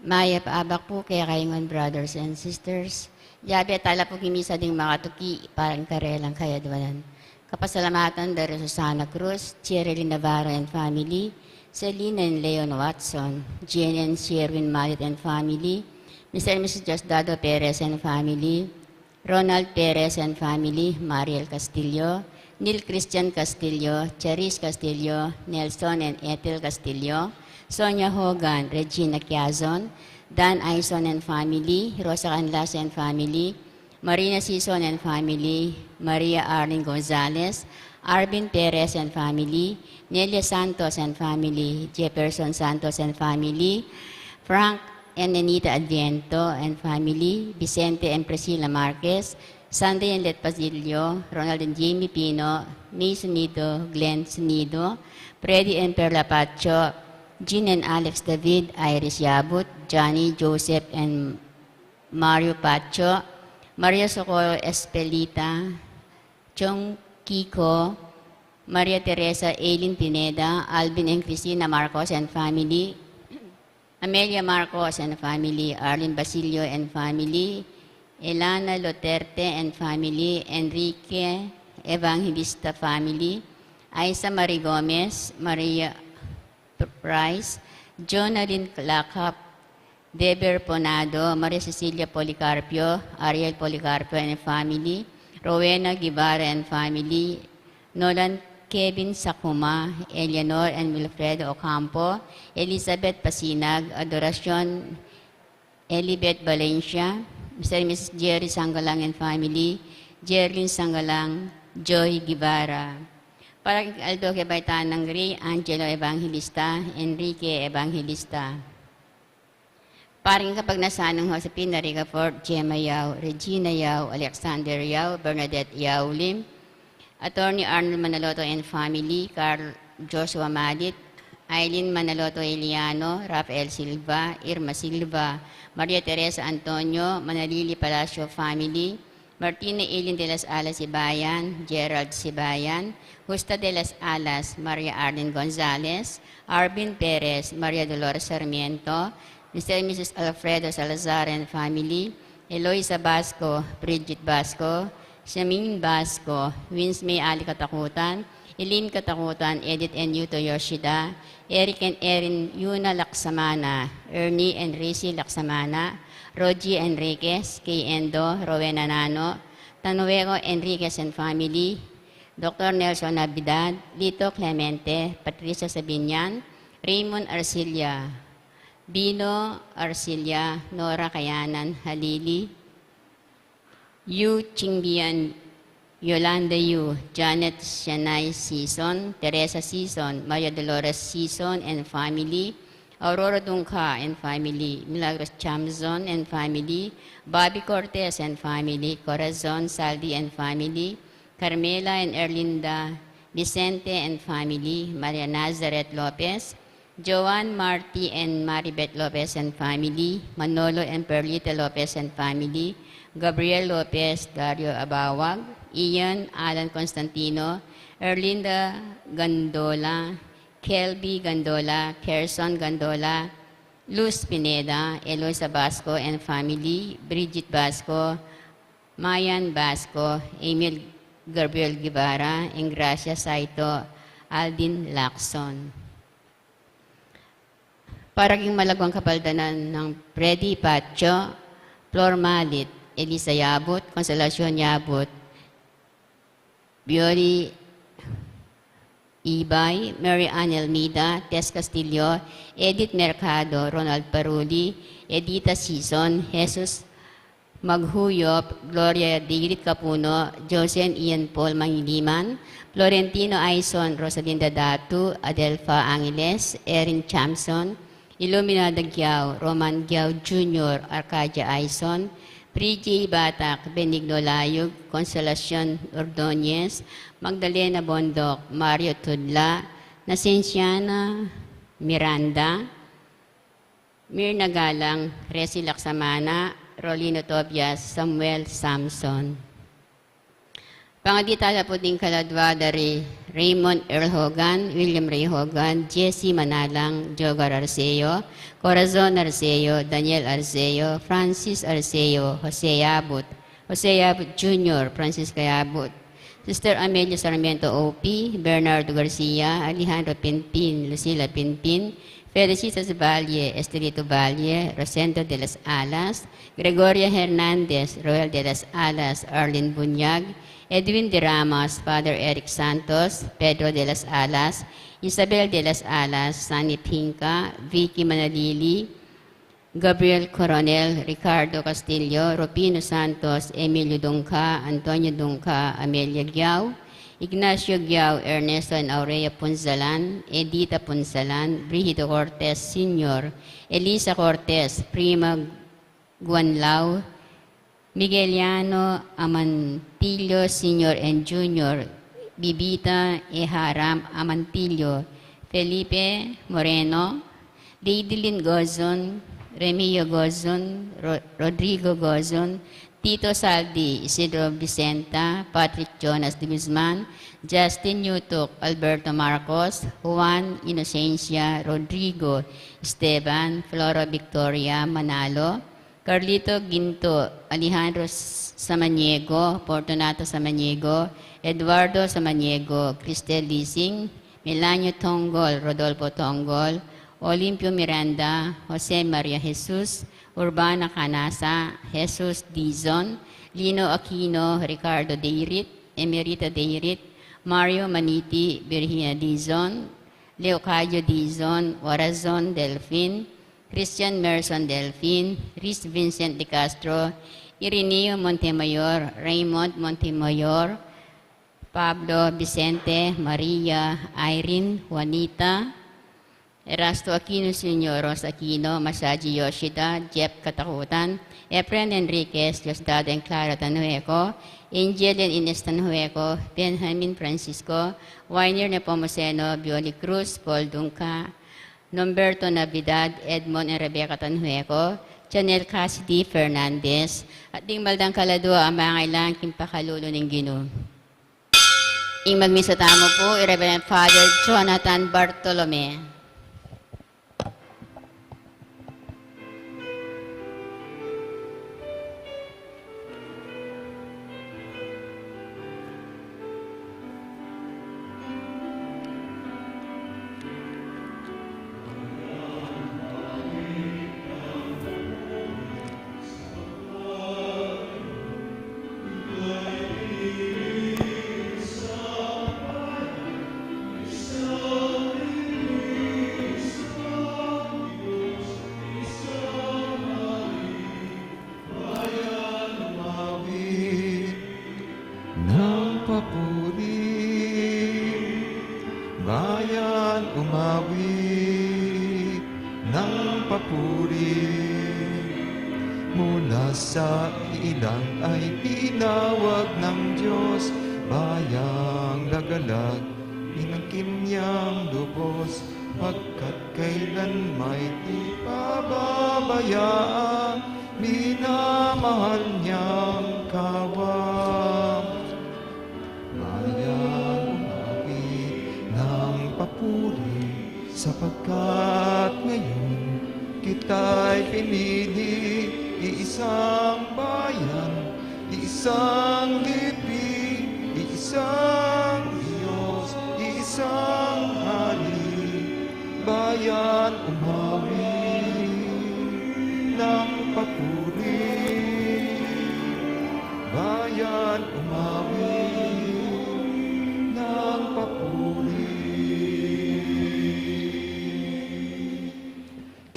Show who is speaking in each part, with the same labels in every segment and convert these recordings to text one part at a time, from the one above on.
Speaker 1: Maya paabak po kaya kaingon brothers and sisters. Yabi tala po kimisa ding mga tuki parang karelang kaya duwanan. Kapasalamatan dari Susana Cruz, Cherilyn Navarro and family, Celine and Leon Watson, Jen and Sherwin Malit and family, Mr. and Mrs. Diosdado Perez and family, Ronald Perez and family, Mariel Castillo, Neil Christian Castillo, Charis Castillo, Nelson and Ethel Castillo, Sonia Hogan, Regina Quiazon, Dan Aison and family, Rosa Canlas and family, Marina Sison and family, Maria Arlene Gonzalez, Arvin Perez and family, Nelia Santos and family, Jefferson Santos and family, Frank and Anita Adviento and family, Vicente and Priscilla Marquez, Sandy and Let Pasilio, Ronald and Jamie Pino, May Sunido, Glenn Sunido, Freddy and Perla Pacho, Jean and Alex David, Iris Yabut, Johnny, Joseph and Mario Pacho, Maria Socorro Espelita, Chong Kiko, Maria Teresa Aileen Pineda, Alvin and Cristina Marcos and family, Amelia Marcos and family, Arlene Basilio and family, Elana Loterte and family, Enrique Evangelista family, Aisa Marie Gomez, Maria Price, Jonalyn Lakap, Deber Ponado, Maria Cecilia Policarpio, Ariel Policarpio and family, Rowena Guevara and family, Nolan Kevin Sakuma, Eleanor and Wilfredo Ocampo, Elizabeth Pasinag, Adoracion Elibet Valencia, Mr. and Mrs. Jerry Sangalang and family, Jerlyn Sangalang, Joy Guevara. Para kay Aldo Kebaytan ng Ray, Angelo Evangelista, Enrique Evangelista. Paring kapag nasanang Josepina Rigafort, Gemma Yao, Regina Yao, Alexander Yao, Bernadette Yao Lim, Attorney Arnold Manaloto and family, Carl Joshua Madit, Eileen Manaloto Eliano, Rafael Silva, Irma Silva, Maria Teresa Antonio, Manalili Palacio family, Martina Eileen de las Alas Sibayan, Gerald Sibayan, Justa de las Alas, Maria Arlene Gonzalez, Arvin Perez, Maria Dolores Sarmiento, Mr. and Mrs. Alfredo Salazar and family, Eloisa Basco, Bridget Basco, Shamin Basco, Vince May Ali Katakutan, Eileen Katakutan, Edith and Yuto Yoshida, Eric and Erin Yuna Laksamana, Ernie and Rizzy Laksamana, Rogie Enriquez, Kay Endo, Rowena Nano, Tanuego Enriquez and family, Dr. Nelson Nabidad, Lito Clemente, Patricia Sabinian, Raymond Arcilia, Bino Arcilia, Nora Kayanan Halili, Yu Chingbian, Yolanda Yu, Janet Shanay Season, Teresa Season, Maria Dolores Season and family, Aurora Dunca and family, Milagros Chamzon and family, Bobby Cortez and family, Corazon Saldi and family, Carmela and Erlinda Vicente and family, Maria Nazareth Lopez, Joan Marty and Maribeth Lopez and family, Manolo and Perlita Lopez and family, Gabriel Lopez, Dario Abawag, Ian Alan Constantino, Erlinda Gandola, Kelby Gandola, Kerson Gandola, Luz Pineda, Eloisa Basco and family, Bridget Basco, Mayan Basco, Emil Gabriel Guevara, Ingracia Saito, Aldin Lacson. Paraging malagwang kapaldanan ng Freddy Pacho, Flor Malit, Elisa Yabut, Consolacion Yabut, Biori Ibay, Mary Ann Almeida, Tess Castillo, Edith Mercado, Ronald Paruli, Edita Sison, Jesus Maghuyop, Gloria Digrit Capuno, Josen Ian Paul Mangiliman, Florentino Aison, Rosalinda Datu, Adelfa Angeles, Erin Chamson, Ilumina Dagyao, Roman Gyao Jr., Arcadia Aison, Priji Batak, Benigno Layug, Consolacion Ordonez, Magdalena Bondok, Mario Tudla, Nasensiana Miranda, Mirna Galang, Resi Laksamana, Rolino Tobias, Samuel Samson. Pangaditala po din kaladwa dari Raymond Earl Hogan, William Ray Hogan, Jesse Manalang, Jogar Arceo, Corazon Arceo, Daniel Arceo, Francis Arceo, Jose Yabut Jr., Francisca Yabut, Sister Amelia Sarmiento O.P., Bernardo Garcia, Alejandro Pinpin, Lucila Pinpin, Felicitas Valle, Estelito Valle, Rosendo de las Alas, Gregoria Hernandez, Roel de las Alas, Arlene Bunyag, Edwin de Ramos, Father Eric Santos, Pedro de las Alas, Isabel de las Alas, Sunny Pinca, Vicky Manalili, Gabriel Coronel, Ricardo Castillo, Rupino Santos, Emilio Dungca, Antonio Dungca, Amelia Giao, Ignacio Giao, Ernesto and Aurea Punzalan, Edita Punzalan, Brigido Cortez Sr., Elisa Cortez, Prima Guanlao, Migueliano Amantillo Sr. and Jr., Bibita Eharam Amantillo, Felipe Moreno, Deidilin Gozon, Remio Gozon, Rodrigo Gozon, Tito Saldi, Isidro Vicenta, Patrick Jonas de Guzman, Justin Newtok, Alberto Marcos, Juan Inocencia, Rodrigo Esteban, Flora Victoria Manalo, Carlito Ginto, Alejandro Samaniego, Fortunato Samaniego, Eduardo Samaniego, Cristel Lising, Melanio Tongol, Rodolfo Tongol, Olimpio Miranda, Jose Maria Jesus, Urbana Canasa, Jesus Dizon, Lino Aquino, Ricardo Deirit, Emerita Deirit, Mario Maniti, Virginia Dizon, Leocadio Dizon, Warazon Delfin, Christian Merson Delfin, Chris Vincent de Castro, Ireneo Montemayor, Raymond Montemayor, Pablo Vicente, Maria, Irene, Juanita, Erasto Aquino Sr., Rosa Aquino, Masaji Yoshida, Jeff Katakutan, Efren Enriquez, Diosdado and Clara Tanueco, Angel and Ines Tanueco, Benjamin Francisco, Weiner Nepomuceno, Bioli Cruz, Paul Dunca, Nomberto Navidad, Edmond and Rebecca Tanueco, Chanel Cassidy Fernandez, at ding maldang kaladwa ang mga ilang kimpakalulo ng Ginoo. Ing magmisatamo po, Reverend Father Jonathan Bartolome.
Speaker 2: Bayan umawit ng papuri, mula sa ilang ay tinawag ng Diyos. Bayang lagalag, inangkin niyang lubos, pagkat kailan may di pababayaan, minamahal niyang kawang. Papuri, sapagkat ngayon kita'y pinili, iisang bayan, iisang libing, iisang Diyos, iisang hari. Bayan umawi ng papuri, bayan umawi ng papuri.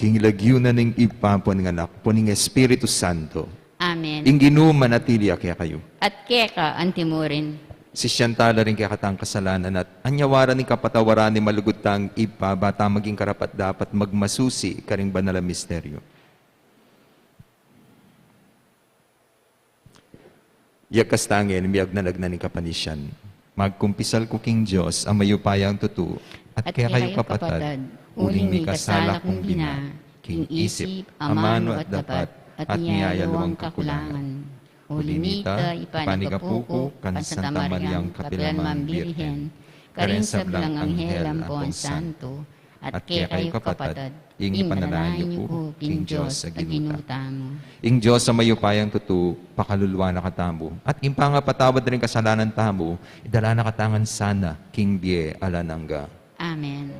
Speaker 2: Kingilagyunan ng ipapon ng anak po ng Espiritu Santo.
Speaker 1: Amen.
Speaker 2: Inginu manatili kaya kayo.
Speaker 1: At keka antimurin.
Speaker 2: Si Siyantala rin kaya katang kasalanan at anyawaran ng kapatawaran ni malugutang ipa bata maging karapat dapat magmasusi karing banal na misteryo. Yakas tangin, miyag na nagnaning kapanisyan. Magkumpisal ko king Diyos ang mayupayang tutu at kaya kayo kapatad. Uling may kasala kong bina, king isip, amano at dapat, at niyaya luwang kakulangan.
Speaker 1: Ulimita, Ipanigapuko, kan Santa Mariang Kapilanman Birhen, karin sa belang anghel ampon santo, at kaya kayo kapatid, ing panalangin niyo po, King Diyos, sa ginuta mo.
Speaker 2: Ing Diyos sa mayupayang tutu, pakaluluwa na katamo, at impanga patawad rin kasalanan tamo, idala na katangan sana, King Bie Alananga.
Speaker 1: Amen.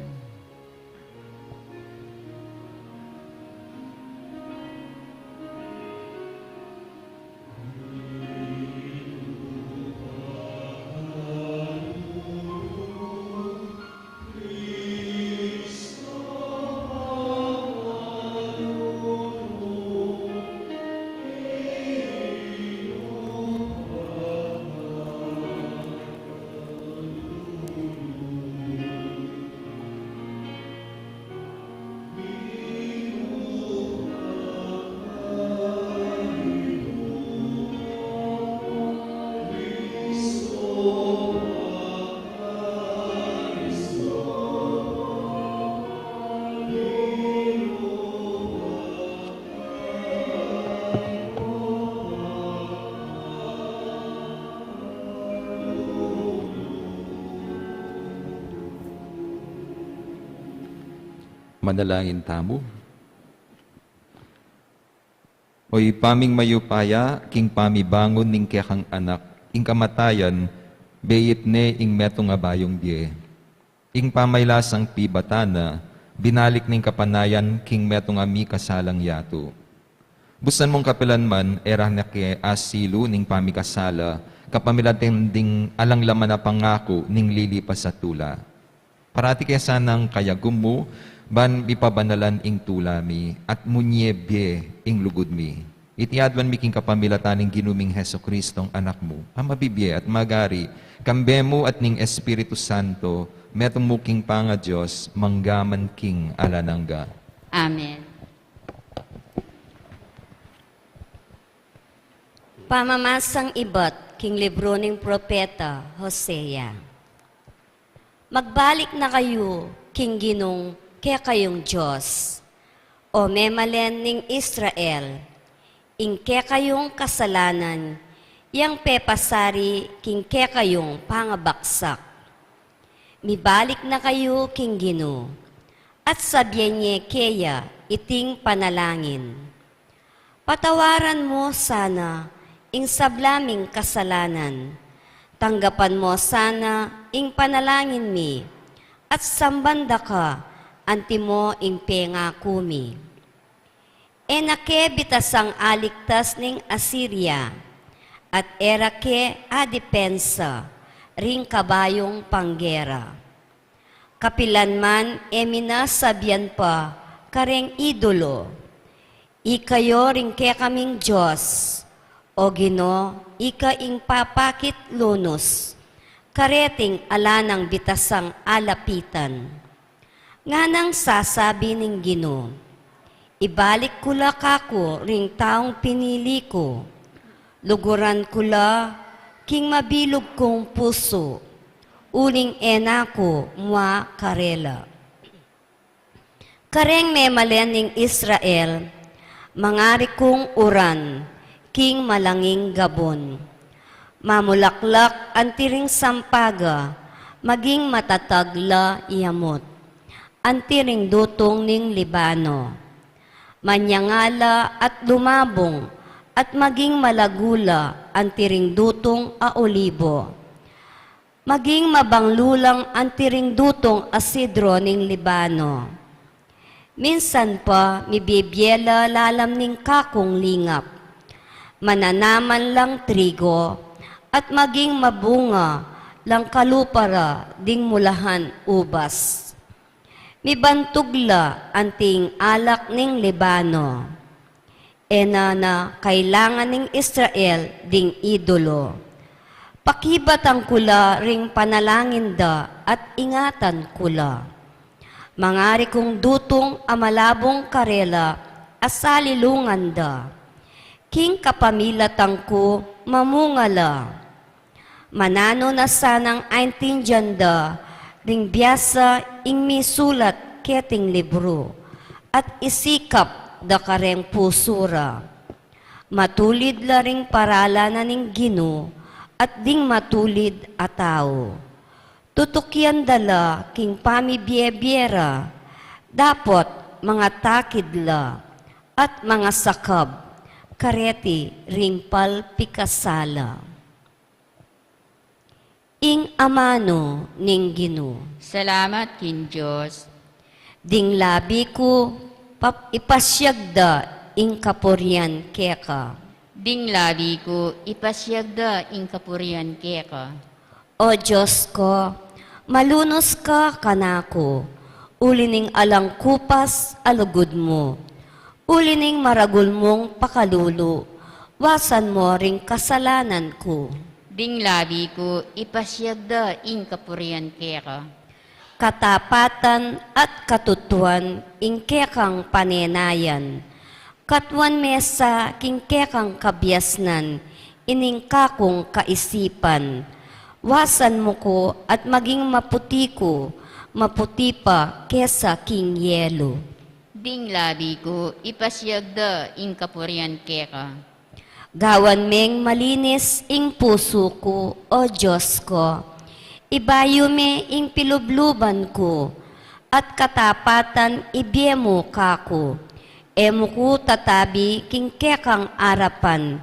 Speaker 2: Manalangin tamo. Oy paming mayupaya, king pamibangon ning kayakang anak, ing kamatayan, beyit ne ing metong abayong bie. Ing pamaylasang pibatana, binalik ning kapanayan, king metong ami kasalang yato. Busan mong kapilanman, era na ke asilo ning pamikasala, kapamilating ding alang laman na pangako ning lilipas sa tula. Parati kaya sanang kayagum mo, ban ipabanalan ing tulami, at munyebye ing lugod mi. Itiadwan mi king kapamilataning ginuming Heso Kristong anak mo, ang mabibye at magari, kambe mo at ning Espiritu Santo, metong mo king panga Diyos, manggaman king alanangga.
Speaker 1: Amen.
Speaker 3: Pamamasang ibat, king libro ng propeta Hosea. Magbalik na kayo, king ginong, kaya kayong Diyos, o memalen ning Israel, ing kaya kayong kasalanan, yang pepasari, king kaya kayong pangabaksak. Mibalik na kayo, king Gino, at sabyan niya kaya iting panalangin. Patawaran mo sana, ing sablaming kasalanan, tanggapan mo sana, ing panalangin mi, at sambanda ka, anti mo ing penga kumi. Enake bitasang aliktas ning Assyria, at erake adepensa, ring kabayong panggera. Kapilanman eminasabyan pa, kareng idolo, ikayo ring ke kaming Diyos, o Gino, ika ing papakit lunos, kareting alanang bitasang alapitan. Nga nang sasabi ning Gino, ibalik kula kako ring taong pinili ko, luguran kula king mabilog kong puso, uling enako mua karela. Kareng memalen ning Israel, mangari kong uran, king malanging gabon. Mamulaklak antiring sampaga, maging matatagla iyamot. Antiring dutong ning Libano. Manyangala at lumabong at maging malagula antiring dutong a olibo. Maging mabanglulang antiring dutong asidro ning Libano. Minsan pa mibibyela lalam ning kakong lingap. Mananaman lang trigo at maging mabunga lang kalupara ding mulahan ubas. Mibantugla anting alak ning Libano. Ena na kailangan ning Israel ding idolo. Pakibatang kula ring panalangin da at ingatan kula. Mangari kong dutong amalabong karela asalilungan da. King kapamilatang ko mamungala. Manano na sanang aintindihan da ring biyasa ing misulat keting libro at isikap da kareng pusura. Matulid la ring paralanan ning Ginoo at ding matulid a tao. Tutukyan dala king pamibiyebiyera, dapot mga takidla at mga sakab, kareti ring palpikasala. Ing amano ning Ginoo.
Speaker 1: Salamat kin Diyos.
Speaker 3: Ding labi ko, ipasyagda ing kapuryan keka.
Speaker 1: Ding labi ko, ipasyagda ing kapurian keka.
Speaker 3: O Diyos ko, malunos ka kanako, ulining alang kupas alugod mo, ulining maragul mong pakalulo, wasan mo ring kasalanan ko.
Speaker 1: Ding labi ko, ipasyagda ing kapurian keka.
Speaker 3: Katapatan at katutuan ing kekang panenayan, katwan mesa king kekang kabyasnan, ining kakong kaisipan, wasan mo ko at maging maputi ko, maputi pa kesa king yelo.
Speaker 1: Ding labi ko, ipasyagda ing kapurian keka.
Speaker 3: Gawan meng malinis ing puso ko, o Diyos ko, ibayo me ing pilubluban ko, at katapatan ibyemo kako, emo ko tatabi king kekang arapan,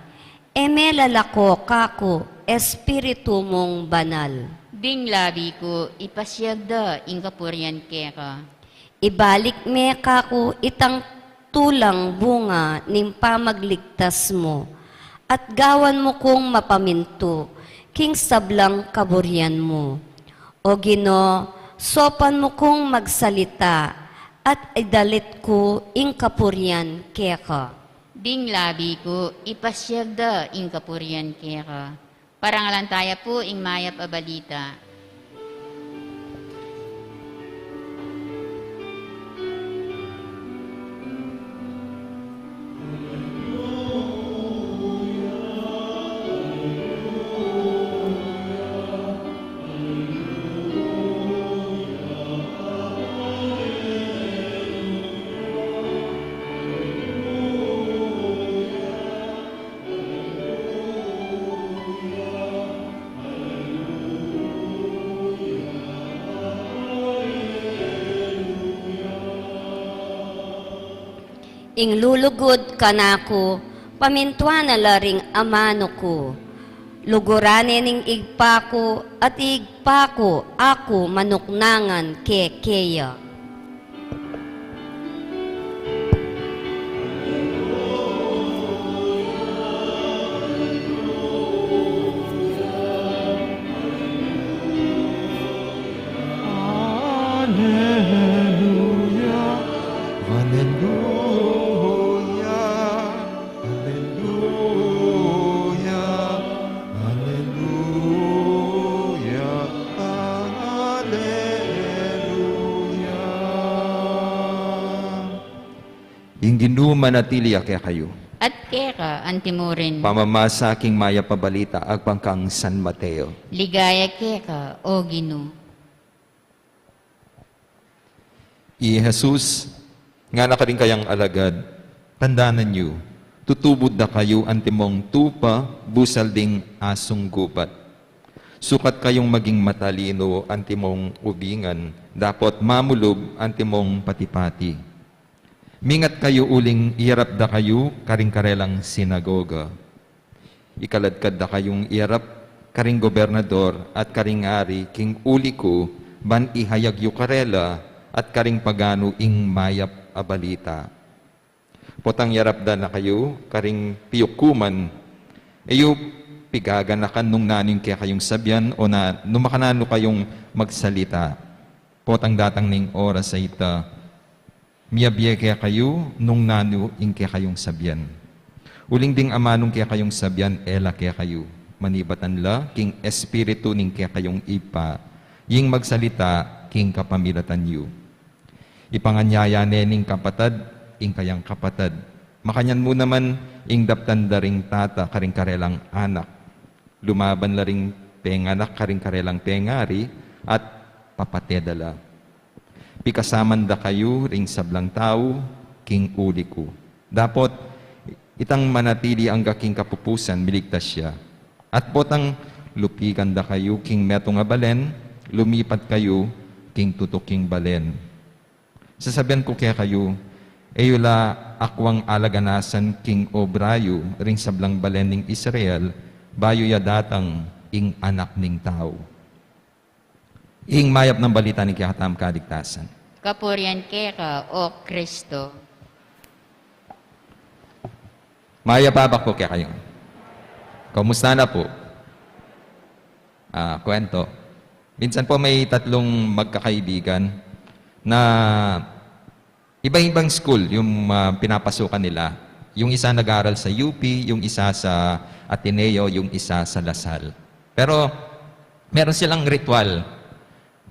Speaker 3: eme lalako kako, espiritu mong banal.
Speaker 1: Ding labi ko, ipasyagda ing kapurian keka.
Speaker 3: Ibalik me kako itang tulang bunga ning pamagligtas mo, at gawan mo kong mapaminto, king sablang kaburian mo. O Ginoo, sopan mo kong magsalita, at idalit ko ing kapurian keka.
Speaker 1: Ding labi ko, ipasyagda ing kapurian keka. Parangalantaya po ing mayap a balita.
Speaker 3: Ing lulugod kanako, pamintuan na laring amano ko. Lugurane ning igpa ko at igpa ko ako manuknangan keya.
Speaker 2: Hallelujah, Hallelujah, Hallelujah, Hallelujah, Hallelujah. Ing Ginoo manatili kaya kayo.
Speaker 1: At keka, antimurin.
Speaker 2: Pamamasa aking maya pabalita agpangkang San Mateo.
Speaker 1: Ligaya keka, o Ginoo.
Speaker 2: I Jesus, nga na ka rin kayang alagad, tandaanan niyo, tutubod na kayo antimong tupa, busal ding asong gubat. Sukat kayong maging matalino antimong ubingan, dapat mamulob antimong patipati. Mingat kayo uling iarap da kayo, karing-karelang sinagoga. Ikaladkad da kayong iarap, karing gobernador at karing ari, king uli ko, ban ihayag yu karela, at karing pagano ing mayap a balita. Potang yarapda na kayo, karing piyukuman, eyo pigaganakan nung naning kaya kayong sabyan o na numakanano kayong magsalita. Potang datang ning oras sa ita, miyabye kaya kayo nung nano ing kaya kayong sabyan. Uling ding amanong kaya kayong sabyan, ela kaya kayo. Manibatan la, king espiritu ning kaya kayong ipa, ying magsalita, king kapamilatan yu. Ipanganyaya nening kapatad, ing kayang kapatad. Makanyan mo naman, ing daptan daring tata, karing karelang anak. Lumaban la ring penganak, karing karelang pengari, at papatedala. Pikasaman da kayo, ring sablang tao, king uli ko. Dapot, Itang manatili ang gaking kapupusan, miligtas siya. At potang lupikan da kayo, king meto nga balen, lumipat kayo, king tutuking balen. Sasabihan ko kaya kayo, eyula akwang alaganasan king obrayo, ring sablang balen ning Israel, bayo ya datang ing anak ning tao. Ing mayap ng balita ni Kiyatam kaligtasan.
Speaker 1: Kapurian ka, O Kristo.
Speaker 2: Mayapabak po kaya kayo. Kamusta na po? Kwento. Minsan po may tatlong magkakaibigan na iba-ibang school yung pinapasukan nila. Yung isa nag-aaral sa UP, yung isa sa Ateneo, yung isa sa Lasal. Pero meron silang ritual.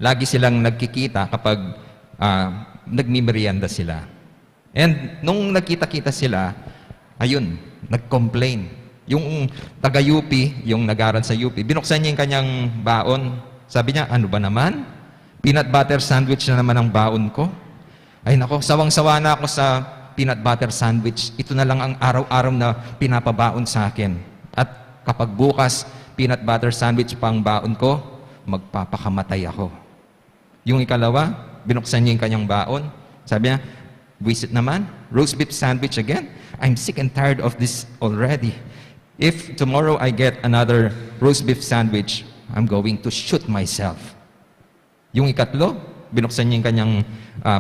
Speaker 2: Lagi silang nagkikita kapag nagmimerienda sila. And nung nagkita-kita sila, ayun, nag-complain. Yung taga-UP, yung nag-aaral sa UP, binuksan niya yung kanyang baon. Sabi niya, ano ba naman? Peanut butter sandwich na naman ang baon ko. Ay nako, sawang-sawa na ako sa peanut butter sandwich. Ito na lang ang araw-araw na pinapabaon sa akin. At kapag bukas, peanut butter sandwich pang baon ko, magpapakamatay ako. Yung ikalawa, binuksan niya yung kanyang baon. Sabi niya, visit naman, roast beef sandwich again. I'm sick and tired of this already. If tomorrow I get another roast beef sandwich, I'm going to shoot myself. Yung ikatlo, binuksan niya yung kanyang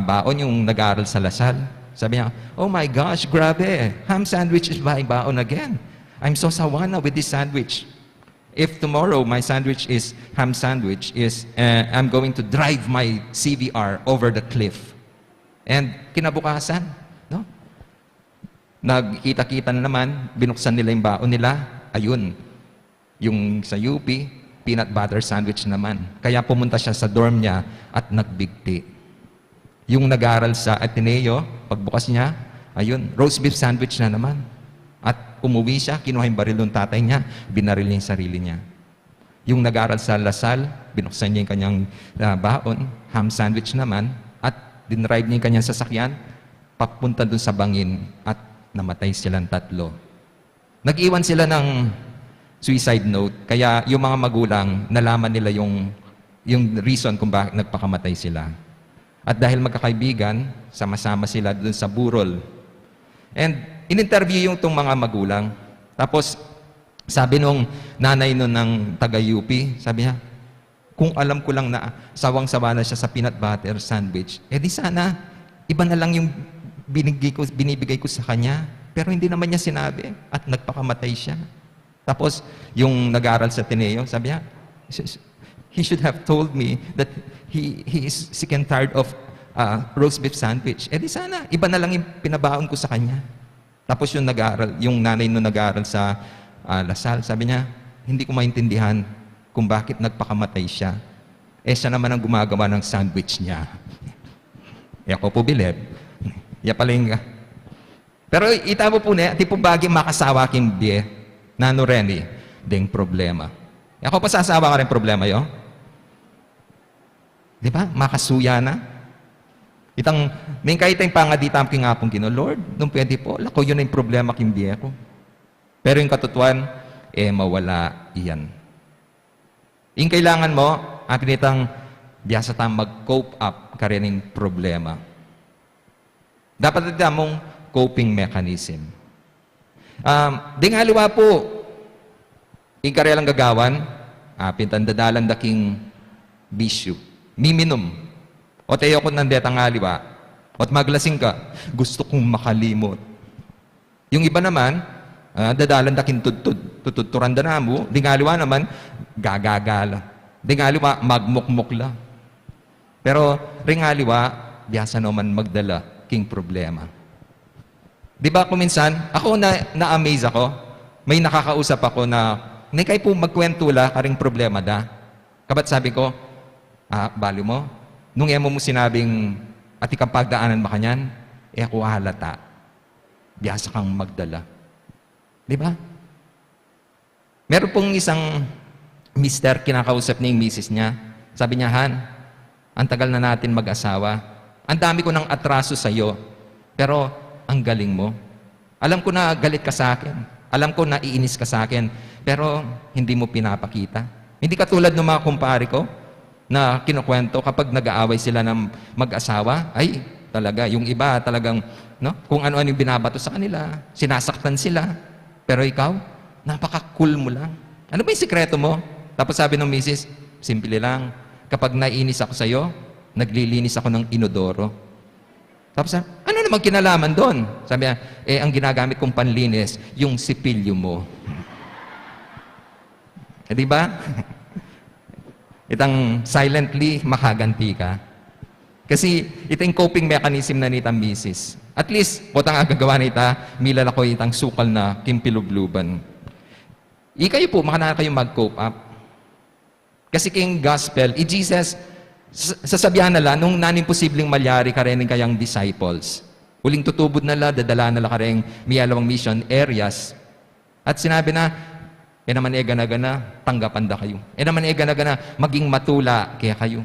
Speaker 2: baon, yung nag-aaral sa Lasal. Sabi niya, oh my gosh, grabe, ham sandwich is my baon again. I'm so sawa na with this sandwich. If tomorrow my sandwich is ham sandwich, I'm going to drive my CVR over the cliff. And kinabukasan, no? Nagkita-kita na naman, binuksan nila yung baon nila, ayun, yung sa UP, peanut butter sandwich naman. Kaya pumunta siya sa dorm niya at nagbigti. Yung nag-aaral sa Ateneo, pagbukas niya, ayun, roast beef sandwich na naman. At umuwi siya, kinuha yung baril ng tatay niya, binaril niya yung sarili niya. Yung nag-aaral sa Lasal, binuksan niya yung kanyang baon, ham sandwich naman, at dinrive niya yung kanyang sasakyan, papunta dun sa bangin, at namatay silang tatlo. Nag-iwan sila ng suicide note, kaya yung mga magulang, nalaman nila yung reason kung bakit nagpakamatay sila. At dahil magkakaibigan, sama-sama sila dun sa burol. And in-interview yung itong mga magulang. Tapos, sabi nung nanay nun ng taga-UP, sabi niya, kung alam ko lang na sawang-sawa na siya sa peanut butter sandwich, di sana, iba na lang yung binibigay ko sa kanya. Pero hindi naman niya sinabi at nagpakamatay siya. Tapos, yung nag-aaral sa Ateneo, sabi niya, he should have told me that he is sick and tired of roast beef sandwich. Di sana, iba na lang yung pinabaon ko sa kanya. Tapos yung nag-aaral, yung nanay no nag-aaral sa Lasal, sabi niya, hindi ko maintindihan kung bakit nagpakamatay siya. Siya naman ang gumagawa ng sandwich niya. Ako po bilib. Yapalinga. Pero itabo po na, di po bagi makasawa king biye, nano reni, ding problema. Ako pa sasawa ka rin problema yo. Di ba? Makasuya na. Itang, may kaitang pangaditam king apong kino, Lord, nung pwede po, lako yun na yung problema king biye ko. Pero yung katutuan, mawala iyan. Yung kailangan mo, apinitang, biyasa tang mag-cope up ka rin ng problema. Dapat ito mong coping mechanism. Di nga liwa po, ikarelang gagawan, pintandadalan daking bisyo, miminum, o tayo ko nandeta nga liwa, o't maglasing ka, gusto kong makalimot. Yung iba naman, dadalan daking tutudturan na mo, di nga liwa naman, gagagala. Di nga liwa, magmukmuk lang. Pero, ring nga liwa, biyasa naman magdala king problema. Di ba kuminsan, ako na-amaze ako, may nakakausap ako na, kay po magkwento la, karing problema da. Kabat sabi ko, bali mo, nung emo mo sinabing, at ikang pagdaanan ba kanyan, ako halata. Biyasa kang magdala. Di ba? Meron pong isang mister, kinakausap niya yung misis niya. Sabi niya, Han, ang tagal na natin mag-asawa. Ang dami ko ng atraso sa'yo, pero ang galing mo. Alam ko na galit ka sa akin. Alam ko na iinis ka sa akin. Pero hindi mo pinapakita. Hindi katulad ng mga kumpare ko na kinukwento kapag nag-aaway sila ng mag-asawa. Ay, talaga, yung iba talagang, no? Kung ano-ano yung binabato sa kanila, sinasaktan sila. Pero ikaw, napaka-cool mo lang. Ano ba yung sikreto mo? Tapos sabi ng misis, simple lang. Kapag naiinis ako sa'yo, naglilinis ako ng inodoro. Tapos ano namang kinalaman doon? Sabi niya, ang ginagamit kong panlinis, yung sipilyo mo. Di ba? Itang silently makaganti ka. Kasi ito yung coping mechanism na nitang misis. At least, potang agagawa nita, milala ko itang sukal na kimpilubluban. Kayo po, makana kayo mag-cope up. Kasi kayong gospel, Jesus, sasabihan nila, nung nanimposibleng malyari ka rin kayang disciples. Uling tutubod nila, dadala nila ka rin miyalawang mission areas. At sinabi na, naman gana-gana, tanggapan da kayo. Naman gana-gana, maging matula kaya kayo.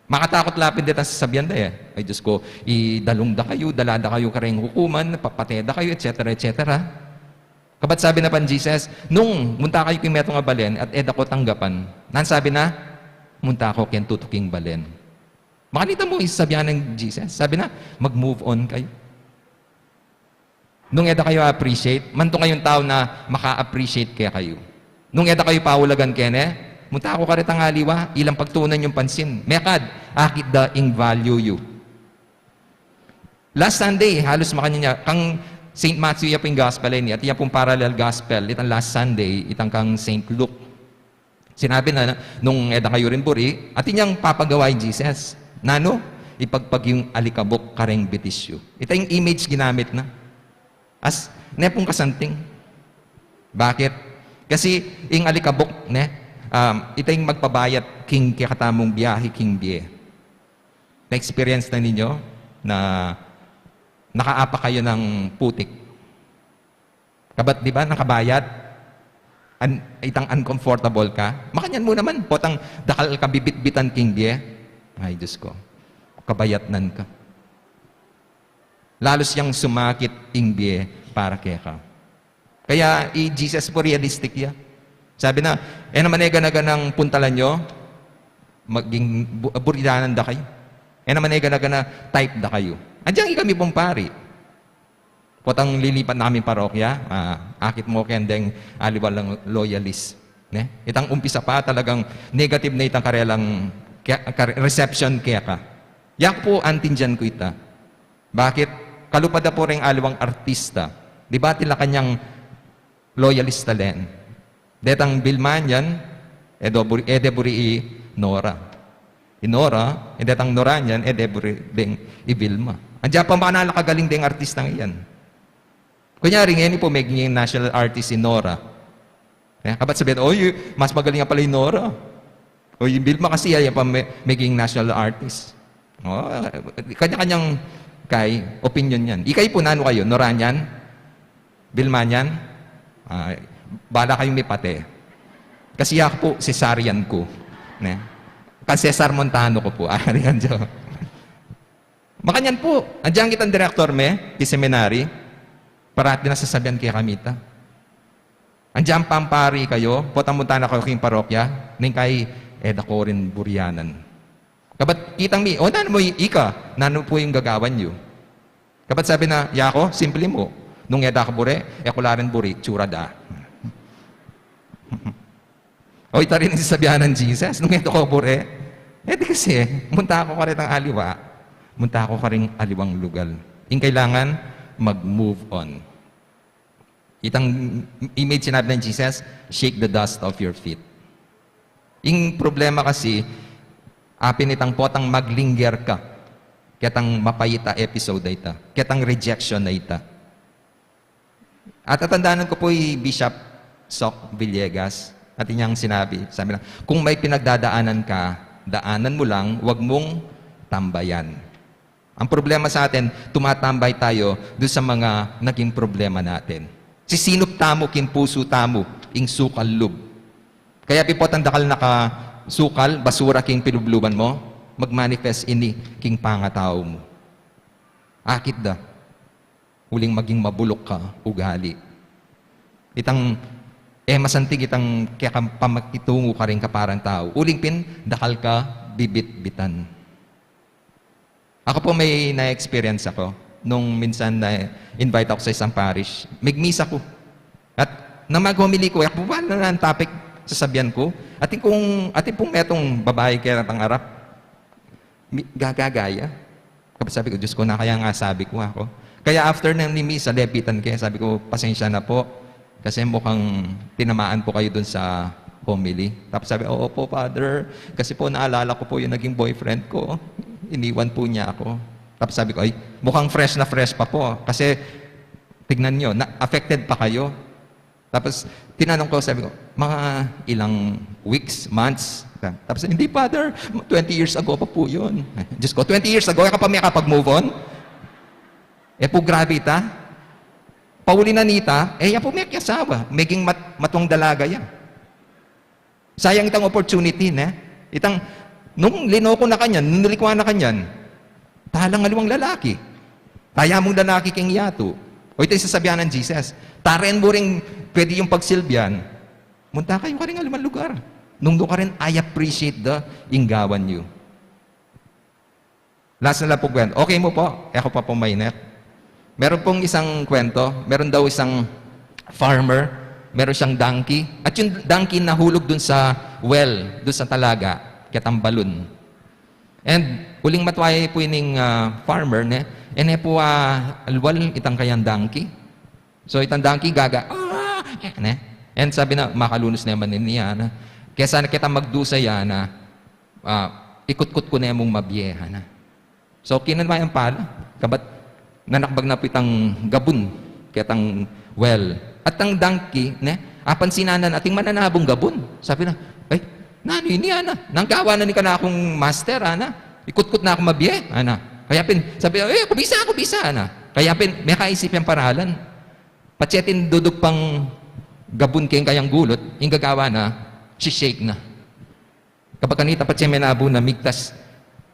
Speaker 2: Makatakot lapin dito ang sasabihan da eh. Ay Diyos ko, idalong da kayo, dalada kayo ka rin hukuman, papateda kayo, etc. etc. Kabat sabi na pan Jesus, nung munta kayo kyung metong balen at ko tanggapan, nan sabi na, munta ako kaya tutuking balen. Makanita mo isasabihan ng Jesus. Sabi na, mag-move on kayo. Nung kayo appreciate, manto kayong tao na maka-appreciate kaya kayo. Nung kayo paulagan kene, munta ako karit ang aliwa, ilang pagtunan yung pansin. Mekad, akit da ing value you. Last Sunday, halos makanya kang St. Matthew yapong gospel ni at yapong parallel gospel, itang last Sunday, itang kang St. Luke. Sinabi na nung kayo rin buri, at inyang papagawa Jesus. Nano? Ipagpag yung alikabok kareng betisyo. Ito yung image ginamit na. As nepong kasanting. Bakit? Kasi yung alikabok, ito yung magpabayat king kakatamong biyahe, king biye. Na-experience na ninyo na nakaapa kayo ng putik. Kabat, di ba, nakabayat? Itang uncomfortable ka. Makanyan mo naman, potang dakal ka bibit-bitan king biye. Ay, Diyos ko. Kabayatnan ka. Lalo siyang sumakit ing biye para kaya ka. Kaya, Jesus po realistic ya. Sabi na, naman ganaganang puntalan nyo, maging buridanan da kayo. Naman ganaganang type da kayo. Andiyan kami pong pari. Potang lilipat namin parokya, akit mo kendeng aliwalang loyalist. Itang umpisa pa talagang negative na itang karelang reception kaya ka. Yak po antindiyan ko ita. Bakit? Kalupada po rin aliwang artista. Di ba tila kanyang loyalista len? Detang bilman yan, edeburi Nora. Inora, detang Noran yan, edeburi ding ibilma. Andiyan pa ba nalakagaling ding artista ngayon? Kunyari ngayon po, maging national artist si Nora. Kabat sabihin, mas magaling nga pala yung Nora. O yung Bilma kasi ay pa maging national artist. Kanya-kanyang opinion yan. Ikay po nano kayo, Noran yan? Bilma yan? Bala kayong may pate. Kasi ako po, cesarean ko. Kasi Cesar Montano ko po. Ariyan dyan. Makanyan po. Andiyan kitang director di seminary. Parati na sasabihan kaya kamita. Andiyan pampari kayo. Potang-munta na kayo kayong parokya. Ning kay ko rin buryanan. Kabat kitang nano mo ika. Nano po yung gagawan nyo. Kabat sabi na, yako, simple mo. Nung ka bure, kula rin buri, tsura da. O ita rin yung sasabihan ng Jesus. Nung ko bure, di kasi, munta ako ka rin ang aliwa. Munta ako ka rin aliwang lugal. Yung kailangan, mag-move on. Itang image sinabi ng Jesus, shake the dust off your feet. Yung problema kasi, apin itang potang maglinger ka. Kitang mapayita episode na ita. Kitang rejection na ita. At tatandaan ko po yung Bishop Soc Villegas at inyang sinabi, sabi lang, kung may pinagdadaanan ka, daanan mo lang, wag mong tambayan. Ang problema sa atin, tumatambay tayo doon sa mga naging problema natin. Sisinop tamo, kin puso tamo, ing sukal lub. Kaya pipot ang dakal naka sukal, basura king pinubluban mo, mag-manifest ini king pangatao mo. Akit da. uling maging mabulok ka, ugali. Itang, masantig itang kaya pamakitungo ka rin ka parang tao. Uling pin, dakal ka, bibit-bitan. Ako po may na-experience ako nung minsan na invite ako sa isang parish. Migmisa ko. At nang maghumili ko, ako ba na ang topic sasabihan ko? Ating pong metong babae kaya pangarap, gagagaya. Kapag sabi ko, Diyos ko na kaya nga sabi ko ako. Kaya after ng ni Misa, lepitan kaya sabi ko, pasensya na po. Kasi mukhang tinamaan po kayo dun sa homily. Tapos sabi, oo po, Father. Kasi po naalala ko po yung naging boyfriend ko. Iniwan po niya ako. Tapos sabi ko, ay, mukhang fresh na fresh pa po. Kasi, tignan nyo, affected pa kayo. Tapos, tinanong ko, sabi ko, mga ilang weeks, months. Tapos, hindi, Father, 20 years ago pa po yun. Diyos ko, 20 years ago, ka pa may kapag-move on? Po, grabe ta. Pauli na nita, yan po may kasawa. Maging matong dalaga yan. Sayang itang opportunity, ne? Nung linoko na kanyan, nung nilikwa na kanyan, talang aluwang lalaki. Taya mong lalaki king yato. O ito yung sasabihan ng Jesus. Taren mo rin pwede yung pagsilbihan. Munta kayo ka rin aluman lugar. Nung doon ka rin, I appreciate the inggawan you. Last na lang po kwento. Okay mo po? Ako pa po may net. Meron pong isang kwento. Meron daw isang farmer. Meron siyang donkey. At yung donkey nahulog dun sa well, dun sa talaga. Kitang balon. And uling matway po yung farmer, ne? Po alwal itang kayang donkey. So itang donkey gaga, ne? And sabi na, makalunos naman niya, na. Kaya sana kita magdusa yan, na ikut-kut ko na mong mabyeha, na. So kinanway ang pala. Kabat, nanakbag na po itang gabon, kitang well. At ang donkey, ne? Apansinan na ating mananabong gabon. Sabi na, ay, nani niya na. Nanggawa na ni ka na akong master, ana. Ikut-kut na ako mabye, ana. Kaya sabi, kubisa, ana. Kaya may kaisip yung paralan. Patsetin duduk pang gabon kayang gulot, yung gagawa na, shake na. Kapag kanita patse may nabo na migtas,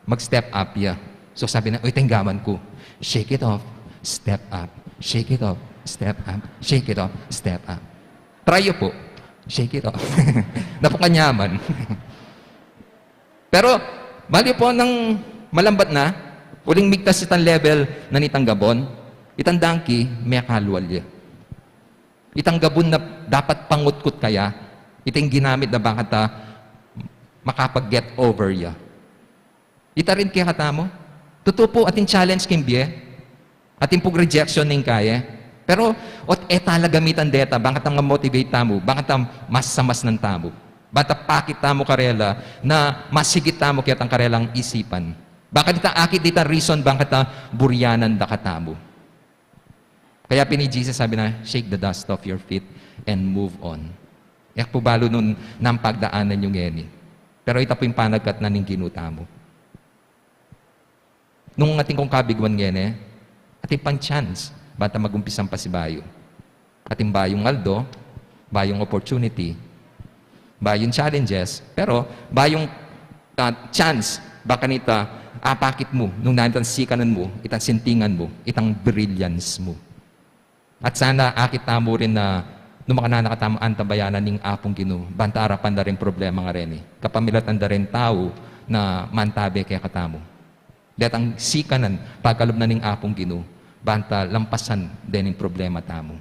Speaker 2: mag-step up ya. So sabi na, tenggaman ko. Shake it off, step up. Shake it off, step up. Shake it off, step up. Try po. Shake it off. Napakanyaman. Pero, mali po ng malambat na, uling migtas itang level na nitang gabon, itang donkey, may kalwalya. Itang gabon na dapat pangutkot kaya, itang ginamit na bakit makapag-get over ya. Ita rin kaya katamo. Totoo po ating challenge kimbye, ating pong rejection ng kaya. Pero, talaga gamitan deta, bakit ang motivate tamo, bakit ang mas ng tamo, bakit pakit tamo karela, na mas higit tamo kaya ang karelang isipan. Bakit akit dita reason, bakit buryanan da katamo. Kaya ni Jesus sabi na, shake the dust off your feet and move on. Yak po balo nun ng pagdaanan yung geni. Pero ito po yung panagkat na ning ginutamo. Nung ating kong kabigwan ngene, ating pang-chance, bata magumpisang pasibayo. Ating bayong aldo, bayong opportunity, bayong challenges, pero bayong chance, baka nita, apakit mo, nung nanitang sikanan mo, itang sintingan mo, itang brilliance mo. At sana akit tamo rin na nung makananakatamo antabayanan ning apong ginu, banta arapan na rin problema nga rin. Kapamilatan na rin tao na mantabe kaya katamo. Dahil ang sikanan, pagkalob na ning apong ginu, banta lampasan din yung problema tamo.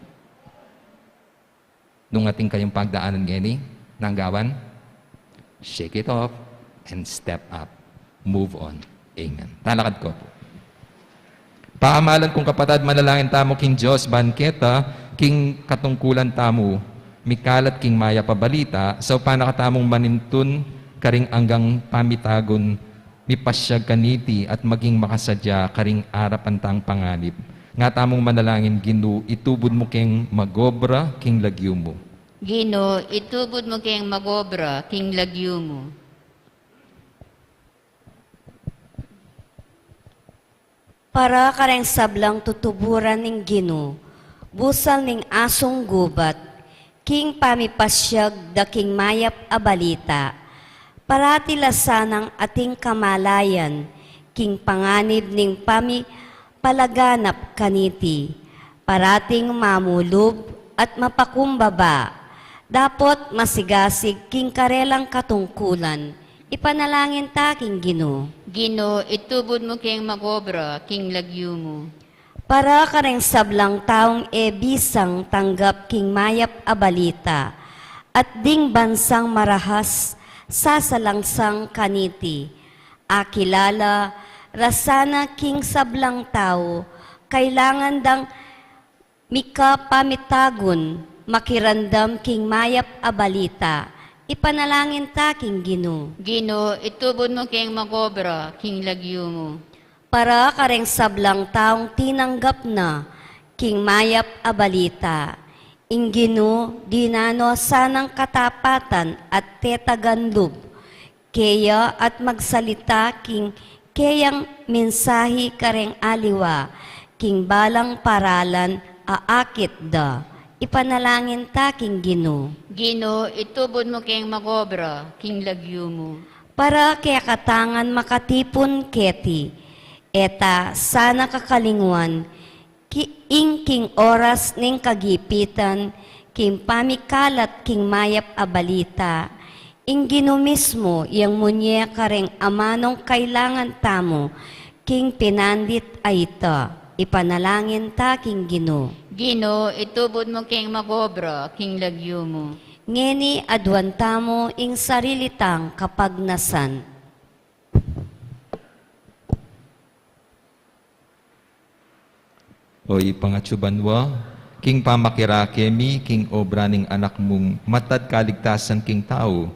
Speaker 2: Nung ating kayong pagdaanan gani, nanggawan, shake it off and step up. Move on. Amen. Talakad ko po. Paamalan kong kapatad, manalangin tamo king Diyos, banketa, king katungkulan tamo, mikalat king maya pabalita, sa panakatamong manintun, karing anggang pamitagon, mipasyag kaniti at maging makasadya karing arapan tang panganib. Nga tamong manalangin, Gino, itubod mo king magobra king lagyo mo.
Speaker 1: Gino, itubod mo kayong magobra, king lagyo mo.
Speaker 3: Para kareng sablang tutuburan ning Gino, busal ning asong gubat, king pamipasyag da king mayap abalita, parati lasanang ating kamalayan, king panganib ning palaganap kaniti, parating mamulub at mapakumbaba, dapot masigasig king karelang katungkulan, ipanalangin ta king Ginoo.
Speaker 1: Ginoo, itubod mo kayong magobra, king lagyo mo.
Speaker 3: Para kareng sablang taong bisang tanggap king mayap a balita, at ding bansang marahas sa salangsang kaniti. Akilala, rasana king sablang tao, kailangan dang mika pamitagon, makirandam king mayap a balita, ipanalangin ta king Ginoo.
Speaker 1: Ginoo, itubod mo kayong magobra, king lagyo mo.
Speaker 3: Para kareng sablang taong tinanggap na king mayap a balita, Ingino, dinano sanang katapatan at tetaganlub, kaya at magsalita king kayang mensahe kareng aliwa, king balang paralan aakit da, ipanalangin ta king Ginoo.
Speaker 1: Ginoo, itubod mo kayong magobra, king lagyo mo.
Speaker 3: Para kaya katangan makatipon keti, eta sana kakalingwan, king oras ning kagipitan, king pamikalat king mayap a balita, ing Ginoo mismo yang munye kareng amanong kailangan tamo, king pinandit ay ita, ipanalangin ta king Ginoo.
Speaker 1: Ginoo, itubod mo kayong magobra, king lagyo mo.
Speaker 3: Ngeni adwan tamo ing sarilitang kapagnasan.
Speaker 2: Oy pangatsubanwa, king pamakirakemi, king obra ning anak mong matad kaligtasan king tao.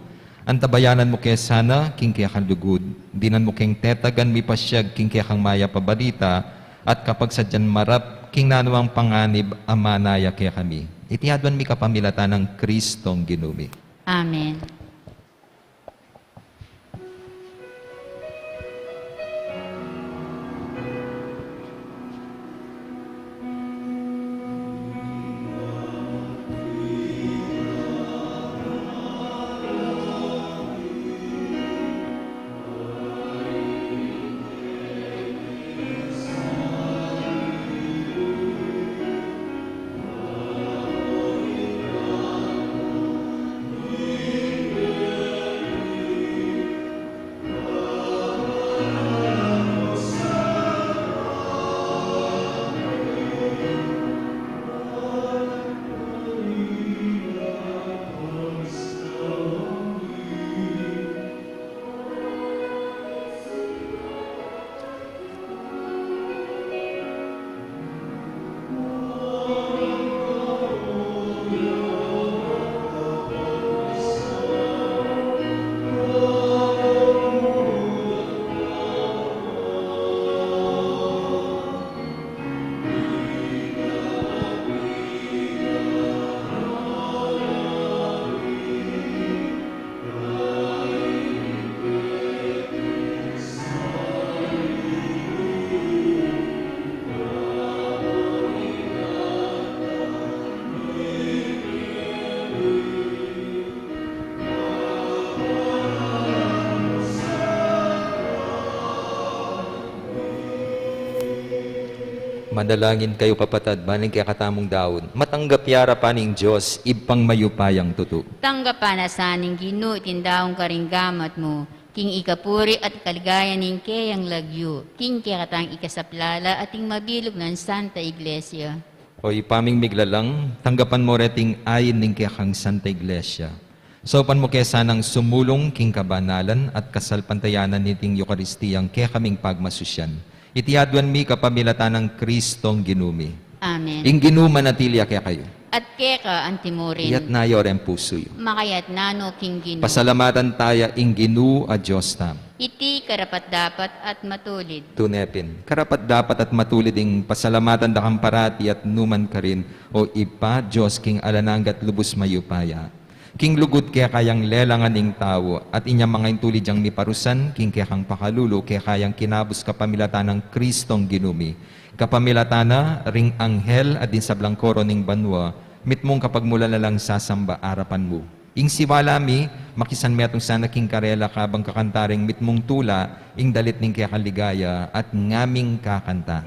Speaker 2: Antabayanan mo kaya sana, king kaya kang lugod. Dinan mo king tetagan mi pasyag, king kaya kang maya pabalita. At kapag sadyan marap, king nanuang panganib, amanaya kaya kami. Itihadwan mi kapamilatan ng Kristong Ginumi.
Speaker 1: Amen.
Speaker 2: Manalangin kayo kapatad, baling kaya katamong daon. Matanggap yara pa ning Diyos, ibang mayupayang tuto.
Speaker 1: Tanggapan na saning Ginoo, tindaong karinggamat mo, king ikapuri at kaligayan ning kayang lagyo, king kaya katang ikasaplala at ing mabilog ng Santa Iglesia.
Speaker 2: O ipaming miglalang, tanggapan mo reting ayin ning kaya kang Santa Iglesia. Sopan mo kaya sanang sumulong king kabanalan at kasalpantayanan niting Eukaristiyang kaya kaming pagmasusyan. Itihadwan mi kapamilatan ng Kristong Ginumi.
Speaker 1: Amen.
Speaker 2: Ing ginuma natilya kaya kayo.
Speaker 1: At keka antimurin,
Speaker 2: Iyat na yorem pusoy.
Speaker 1: makayat nano king Ginoo.
Speaker 2: Pasalamatan taya ing ginu a Diyos tam.
Speaker 1: Iti karapat dapat at matulid.
Speaker 2: Tunepin. Karapat dapat at matulid ing pasalamatan da kang parati at numan ka rin o ipa Diyos king alananggat lubos mayupaya. King lugod kaya kayang lelangan ing tao at inyang mga intulid yang miparusan, king kaya kang pakalulo kaya kayang kinabos kapamilatan ng Kristong Ginumi. Kapamilatana, ring anghel at din sablang koro ning banwa, mitmong kapag mula na lang sasamba arapan mo. Ing siwalami, makisan metong sana king karela kabang kakantaring mitmong tula, ing dalit ning kaya kaligaya at ngaming kakanta.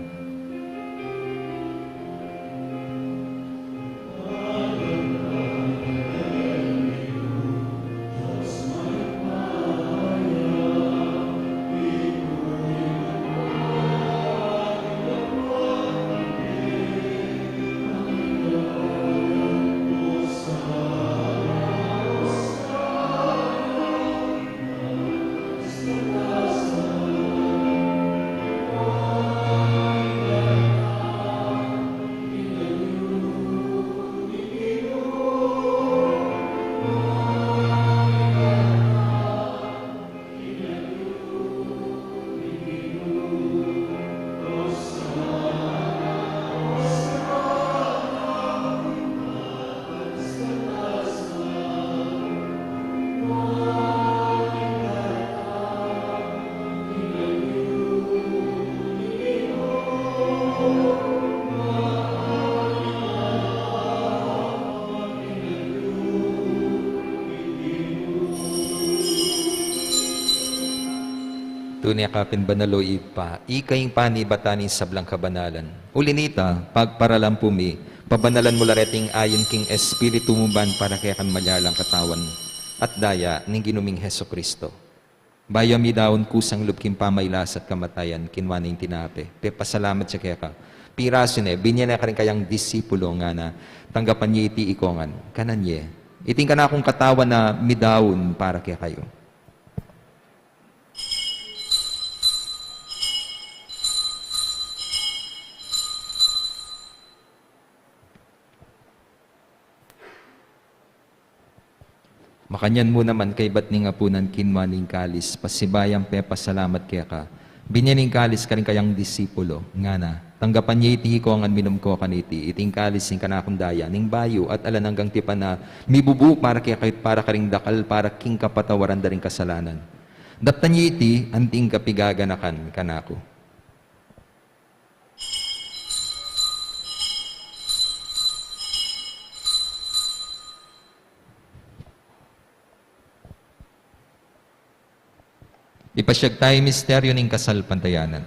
Speaker 2: Tunay kapin banalo ipa, ikaing panibatanin sablang kabanalan. Ulinita, pagparalam pabanalan mo lareting ayon king espiritu mo ban para kaya kan malyalang katawan at daya ning ginuming Heso Kristo. Bayami daon kusang lubking pamaylas at kamatayan, kinwaning tinape. Pasalamat siya kaya ka. Piraso ne, binyan na ka rin kayang disipulo nga na tanggapan niya iti ikongan. Kanan niya. Iting ka na akong katawan na midaon para kaya kayo. Makanyan mo naman kay ba't ni nga punan kinwaning kalis, pasibayang pasalamat kaya ka. Binyaning kalis ka rin kayang disipulo, nga na. Tanggapan niya iti ko ang minum ko kaniti, iting kalis ning kanakundaya, ning bayo at alan hanggang tipan na mibubu para kaya kahit para ka ring dakal para king kapatawaran da ring kasalanan. Daptan niya iti, anting kapigaganakan kanako. Ipasyag tayo misteryo ng kasal pantayanan.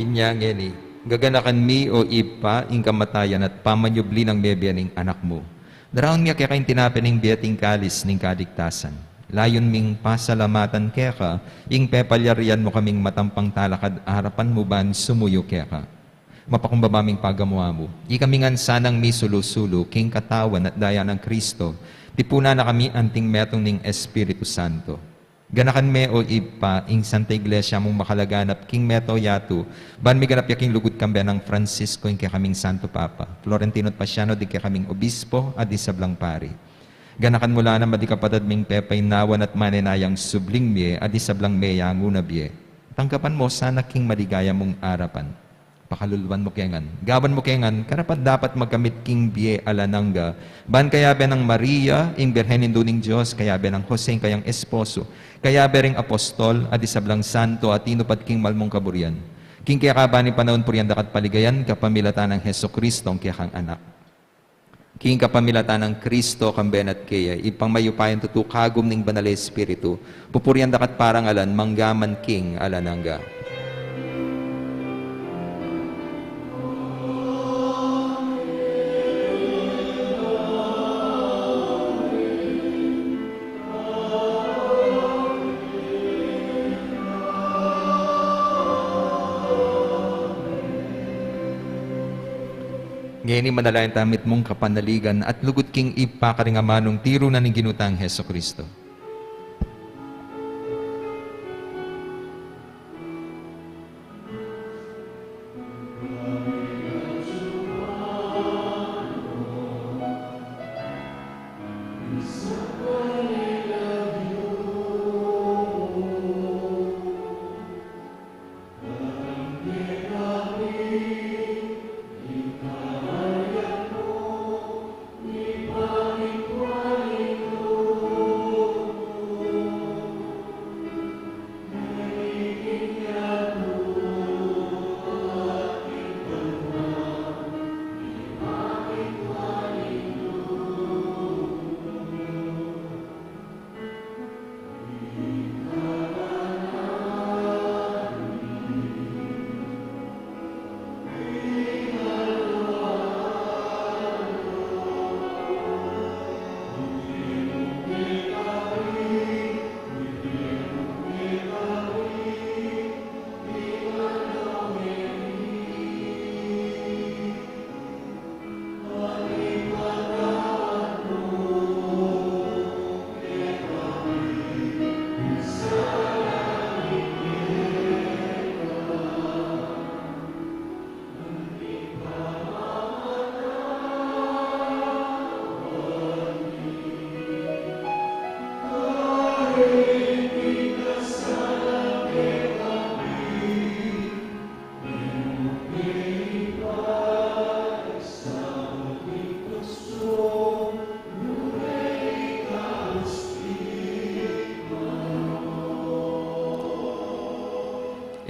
Speaker 2: Inyang eni, gaganakan mi o ipa ing kamatayan at pamanyubli ng bebya ning anak mo. Daraon nga kaya kayong tinapin ng biyating kalis ning kadigtasan. Layon ming pasalamatan kaya ka, ing pepalyarian mo kaming matampang talakad harapan mo ban sumuyo kaya ka. Mapakumbabaming pagamuha mo. Ikamingan sanang mi sulu-sulu, king katawan at daya ng Kristo, tipuna na kami anting metong ning Espiritu Santo. Ganakan me o ipa, ing Santa Iglesia mong makalaganap, king meto yatu, ban mi ganap yaking lugod kambya ng Francisco, ing kaya kaming Santo Papa, Florentino at Pasiano, di kaya kaming Obispo, at isablang pari. Ganakan mula na madikapatad ming pepay nawan at maninayang subling miye, at isablang meya ngunabye. Tangkapan mo sana king maligaya mong arapan. Pakalulwan mo kengan. Gawan mo kengan, karapat dapat magkamit king biye alananga. Ban kaya be ng Maria, ing Birhen induning Diyos, kaya be ng Jose, kayang esposo, kaya be ring apostol, at isablang santo, at inupad king malmong kaburian. King kaya ka ba ni panahon puriyan dakat paligayan, kapamilatan ng Heso Kristo, ang kaya kang anak. King kapamilatan ng Kristo, kambenat kaya, ipangmayupayan tutukagom ning banal Espiritu, pupuriyan dakat parang alan, manggaman king alananga. Ngayon manalayan tamit mong kapanaligan at lugod king ipakaringamanong tiro na ni ginutang Heso Kristo.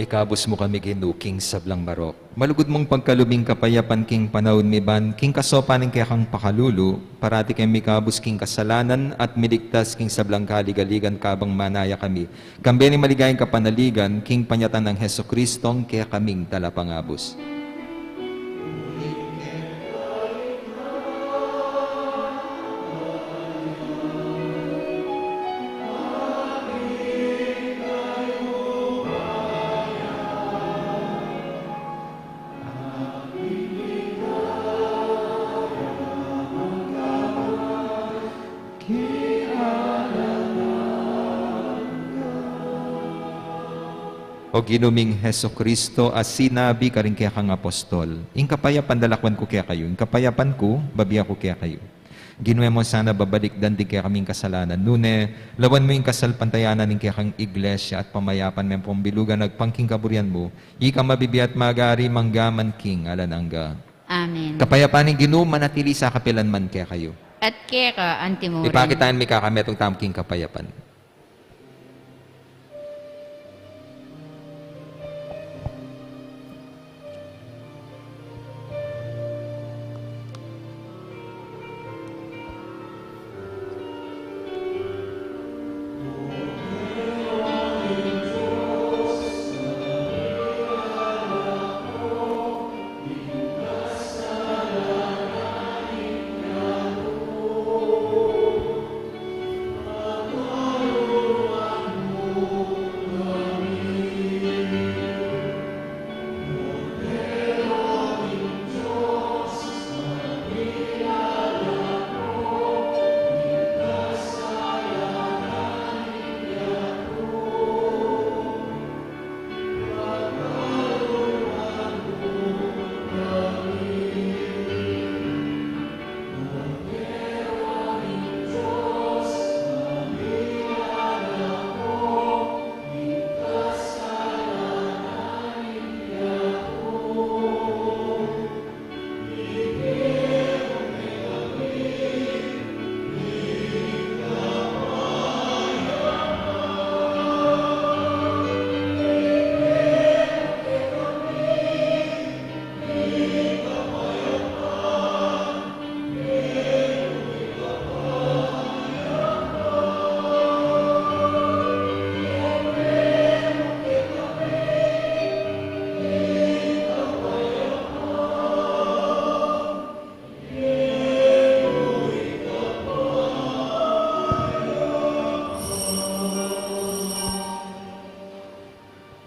Speaker 2: Ikabos mo kami ginuking sablang marok. Malugod mong pagkalubing kapayapan king panahon miban, king kasopaning kaya kang pakalulu, parati kay mikabos king kasalanan at miligtas king sablang kaligaligan kabang manaya kami. Kambi ni maligayang kapanaligan, king panyatan ng Heso Kristong kaya kaming talapangabos. O ginuming Heso Kristo, as sinabi ka rin kaya kang apostol, ing kapayapan dalakwan ko kaya kayo, ing kapayapan ko, babiya ko kaya kayo. Ginuwe mo sana babalik din kaya kaming kasalanan. Nune, lawan mo yung kasalpantayanan ng kaya kang iglesia at pamayapan may pambilugan nagpangking kaburian mo, ika mabibiyat magari manggaman king alanangga.
Speaker 1: Amen.
Speaker 2: Kapayapan ng ginu manatili sa kapilan man kaya kayo.
Speaker 1: At kaya ka, Antimorin.
Speaker 2: Ipakitaan mi kakametong tamking kapayapan.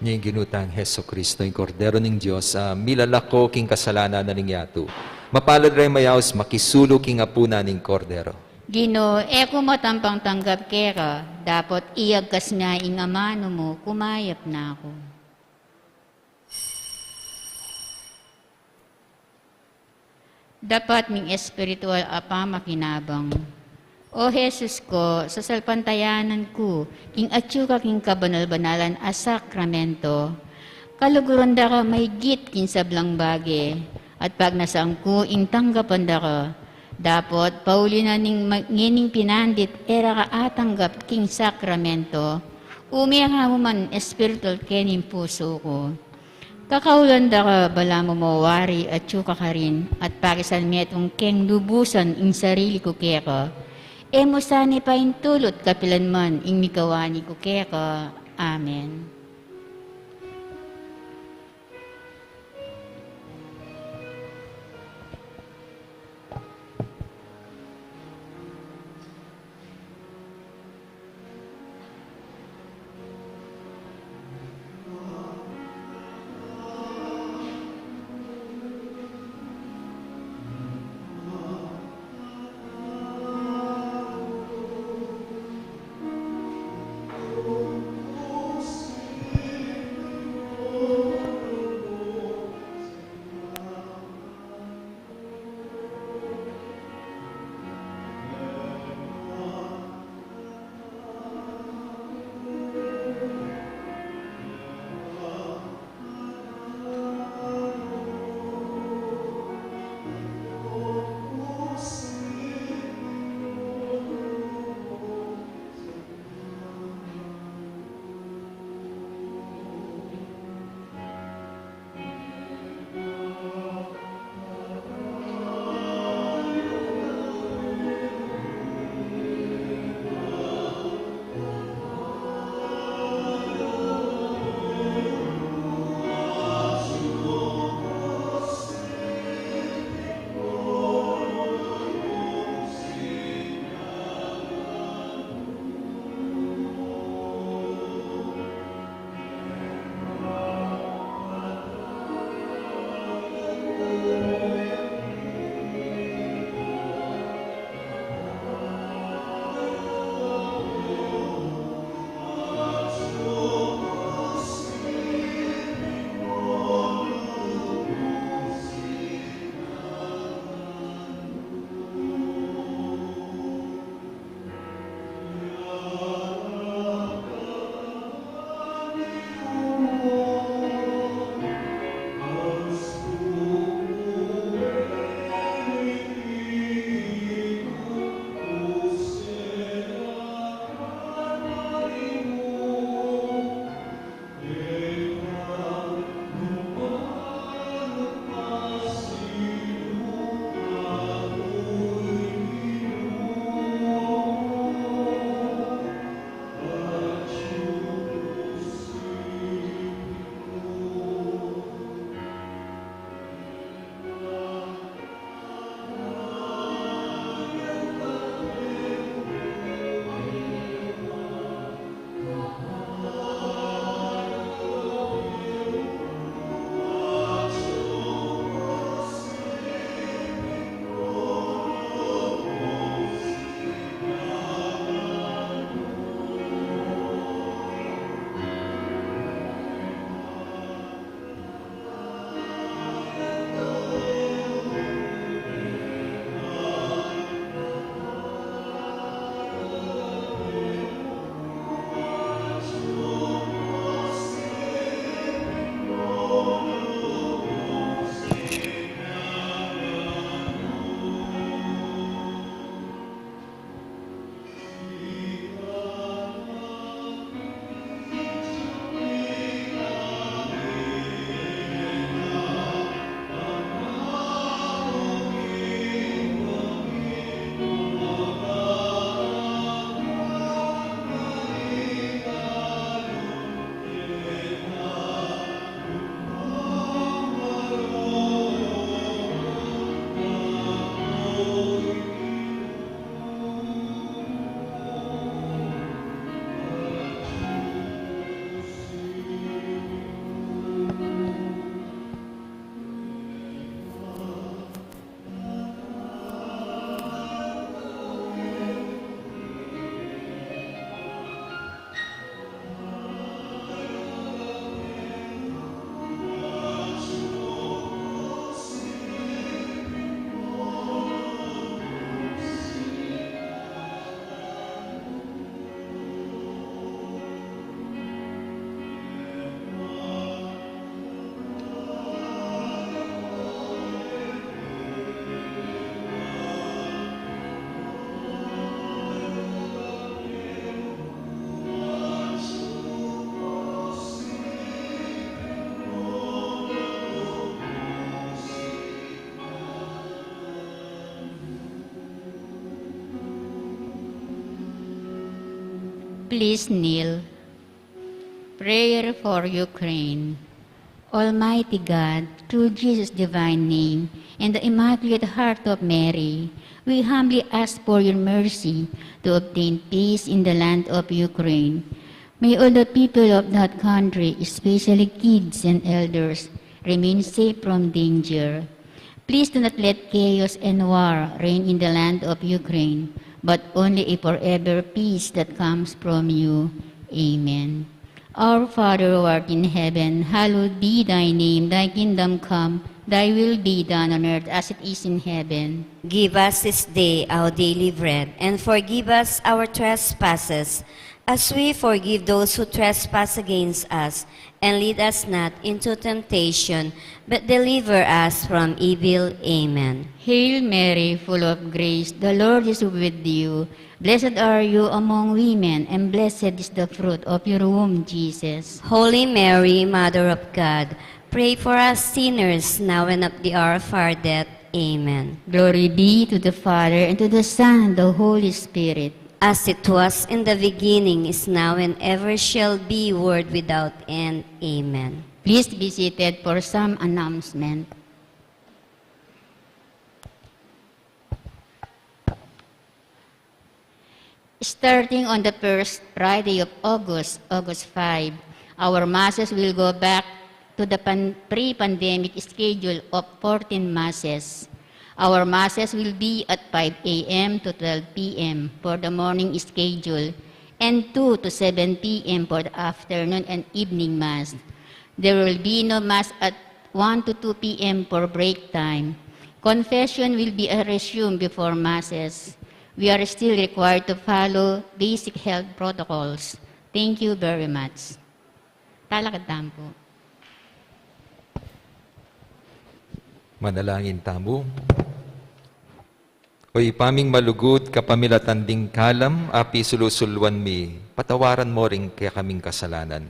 Speaker 2: Niyang ginutang Heso Kristo, yung kordero ng Diyos, milalako king kasalanan na ningyato. Mapalad rin mayaos, makisulo king apuna ning kordero.
Speaker 1: Gino, kung matampang tanggap kaya ka, dapat iagkas nga ingamano mo, kumayap na ako. Dapat ming espiritual apa makinabang. O Jesus ko, sa salpantayanan ko, king atsuka king kabanal-banalan a sakramento, kaluguran da ka may git king sablang bagi, at pag nasang ko, ing tanggapan da ka, dapat pauli na ning ngining pinandit, era ka atanggap king sakramento, umiya mo man espiritual kening puso ko. Kakaulan da ka bala mo mawari at tsuka ka rin, at pakisan metong keng lubusan ing sarili ko kaya ka, mo sani pa yung tulot kapilan man, ing mikawani ko kaya ka. Amen.
Speaker 4: Please kneel. Prayer for Ukraine. Almighty God, through Jesus' divine name and the Immaculate Heart of Mary, we humbly ask for your mercy to obtain peace in the land of Ukraine. May all the people of that country, especially kids and elders, remain safe from danger. Please do not let chaos and war reign in the land of Ukraine, but only a forever peace that comes from you. Amen. Our Father who art in heaven, hallowed be thy name. Thy kingdom come, thy will be done on earth as it is in heaven.
Speaker 3: Give us this day our daily bread, and forgive us our trespasses, as we forgive those who trespass against us. And lead us not into temptation, but deliver us from evil. Amen.
Speaker 4: Hail Mary, full of grace, the Lord is with you. Blessed are you among women, and blessed is the fruit of your womb, Jesus.
Speaker 3: Holy Mary, Mother of God, pray for us sinners, now and at the hour of our death. Amen.
Speaker 4: Glory be to the Father, and to the Son, and the Holy Spirit.
Speaker 3: As it was in the beginning, is now, and ever shall be, world without end. Amen.
Speaker 4: Please be seated for some announcement. Starting on the first Friday of August, August 5, our masses will go back to the pre-pandemic schedule of 14 masses. Our masses will be at 5 a.m. to 12 p.m. for the morning schedule and 2 to 7 p.m. for the afternoon and evening mass. There will be no mass at 1 to 2 p.m. for break time. Confession will be resumed before masses. We are still required to follow basic health protocols. Thank you very much. Talakadam po.
Speaker 2: Manalangin tamo. Oy paming malugod kapamilatan ding kalam, api sulusulwan mi, patawaran mo ring kaya kaming kasalanan.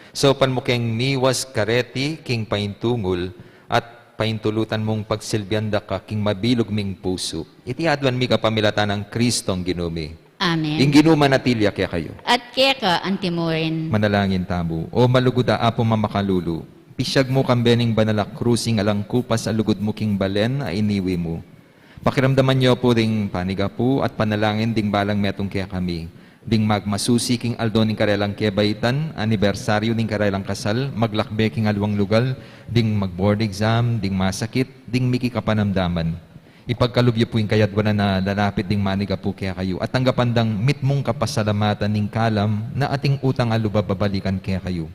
Speaker 2: So panmukeng miwas kareti, king paintungol, at paintulutan mong pagsilbyanda ka, king mabilog ming puso. Iti adwan mi kapamilatan ng Kristong ginumi.
Speaker 4: Amen.
Speaker 2: Ing ginuma natilya kaya kayo.
Speaker 4: At keka antimorin.
Speaker 2: Manalangin tamo. O maluguda apo mamakalulu. Pisyag mo kambening banalak krusing alang kupas alugod mo king balen ay iniwi mo. Pakiramdaman niyo po ding panigapu at panalangin ding balang metong kaya kami. Ding magmasusi king aldo ning karelang kebaitan, anibersaryo ning karelang kasal, maglakbe king alwang lugal, ding magboard exam, ding masakit, ding miki kapanamdaman. Ipagkalubyo po yung kayadwanan na lalapit ding manigapu kaya kayo. At tanggapan dang mitmong kapasalamatan ning kalam na ating utang alubababalikan kaya kayo.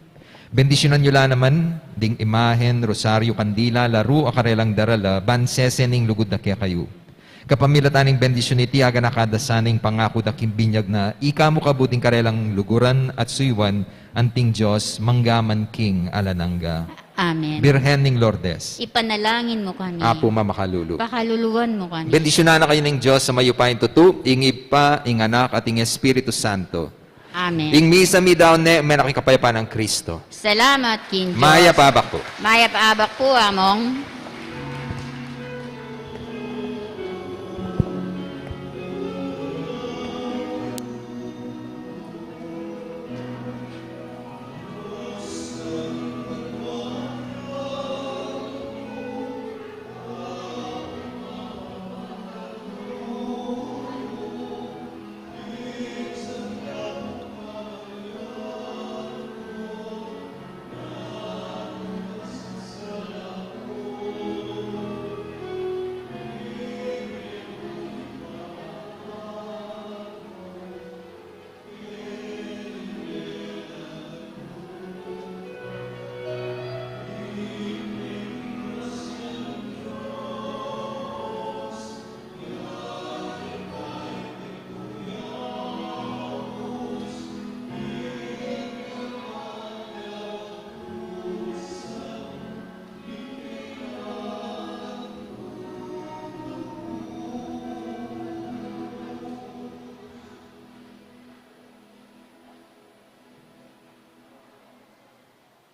Speaker 2: Bendisyonan nyo la naman, ding imahen, rosaryo, kandila, laro, akarelang darala, bansesening lugod na kaya kayo. Kapamilataning bendisyon iti, aga nakadasaning pangako da kimbinyag na, ika mo kabuting karelang luguran at suywan, anting Diyos, manggaman king alanangga.
Speaker 4: Amen.
Speaker 2: Birhen ning Lourdes,
Speaker 4: Ipanalangin mo kami.
Speaker 2: apo mamakalulu.
Speaker 4: Pakaluluwan mo kami.
Speaker 2: Bendisyonan na kayo ng Diyos sa mayupain tutu, ingib pa, ing anak at ing Espiritu Santo.
Speaker 4: Amen.
Speaker 2: Ing misa mi daw ne, menaking kapayapaan ng Kristo.
Speaker 4: Salamat, King Diyos.
Speaker 2: Maya pabak po.
Speaker 4: Maya paabak po, among.